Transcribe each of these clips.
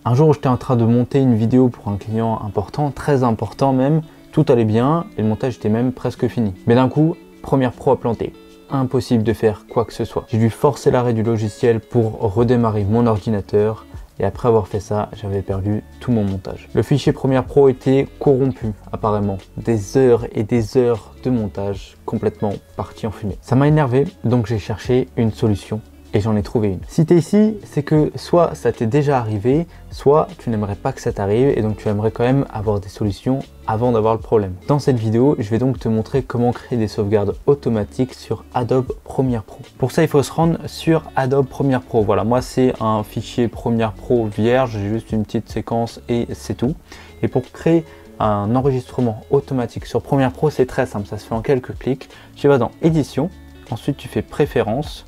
Un jour où j'étais en train de monter une vidéo pour un client important, très important même, tout allait bien et le montage était même presque fini. Mais d'un coup, Premiere Pro a planté. Impossible de faire quoi que ce soit. J'ai dû forcer l'arrêt du logiciel pour redémarrer mon ordinateur et après avoir fait ça, j'avais perdu tout mon montage. Le fichier Premiere Pro était corrompu apparemment. Des heures et des heures de montage complètement partis en fumée. Ça m'a énervé, donc j'ai cherché une solution. Et j'en ai trouvé une. Si tu es ici, c'est que soit ça t'est déjà arrivé, soit tu n'aimerais pas que ça t'arrive et donc tu aimerais quand même avoir des solutions avant d'avoir le problème. Dans cette vidéo, je vais donc te montrer comment créer des sauvegardes automatiques sur Adobe Premiere Pro. Pour ça, il faut se rendre sur Adobe Premiere Pro. Voilà, moi c'est un fichier Premiere Pro vierge, j'ai juste une petite séquence et c'est tout. Et pour créer un enregistrement automatique sur Premiere Pro, c'est très simple, ça se fait en quelques clics. Tu vas dans Édition, ensuite tu fais Préférences.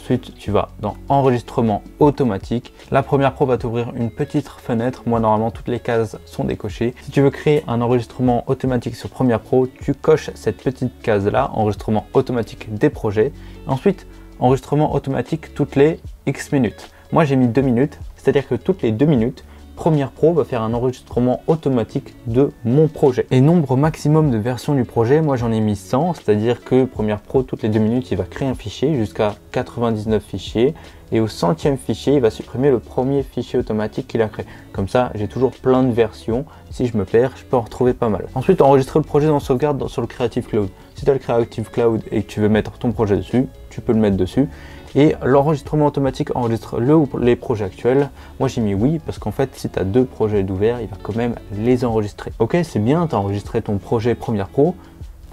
Ensuite, tu vas dans Enregistrement automatique. La Premiere Pro va t'ouvrir une petite fenêtre. Moi, normalement, toutes les cases sont décochées. Si tu veux créer un enregistrement automatique sur Premiere Pro, tu coches cette petite case-là, Enregistrement automatique des projets. Ensuite, Enregistrement automatique toutes les X minutes. Moi, j'ai mis 2 minutes, c'est-à-dire que toutes les 2 minutes, Premiere Pro va faire un enregistrement automatique de mon projet. Et nombre maximum de versions du projet, moi j'en ai mis 100, c'est-à-dire que Premiere Pro, toutes les 2 minutes, il va créer un fichier jusqu'à 99 fichiers. Et au 100e fichier, il va supprimer le premier fichier automatique qu'il a créé. Comme ça, j'ai toujours plein de versions. Si je me perds, je peux en retrouver pas mal. Ensuite, enregistrer le projet dans sauvegarde sur le Creative Cloud. Si tu as le Creative Cloud et que tu veux mettre ton projet dessus, tu peux le mettre dessus. Et l'enregistrement automatique enregistre le ou les projets actuels. Moi j'ai mis oui parce qu'en fait si tu as 2 projets d'ouvert, il va quand même les enregistrer. Ok, c'est bien, tu as enregistré ton projet Premiere Pro,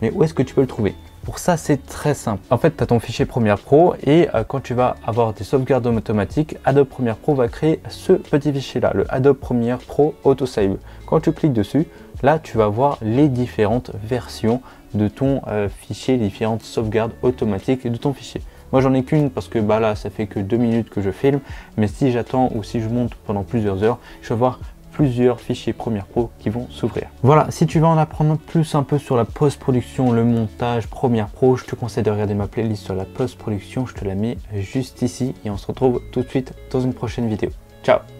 mais où est-ce que tu peux le trouver? Pour ça, c'est très simple. En fait, tu as ton fichier Premiere Pro et quand tu vas avoir des sauvegardes automatiques, Adobe Premiere Pro va créer ce petit fichier-là, le Adobe Premiere Pro Autosave. Quand tu cliques dessus, là, tu vas voir les différentes versions de ton fichier, les différentes sauvegardes automatiques de ton fichier. Moi j'en ai qu'une parce que bah là ça fait que 2 minutes que je filme, mais si j'attends ou si je monte pendant plusieurs heures, je vais voir plusieurs fichiers Premiere Pro qui vont s'ouvrir. Voilà, si tu veux en apprendre plus un peu sur la post-production, le montage Premiere Pro, je te conseille de regarder ma playlist sur la post-production, je te la mets juste ici et on se retrouve tout de suite dans une prochaine vidéo. Ciao!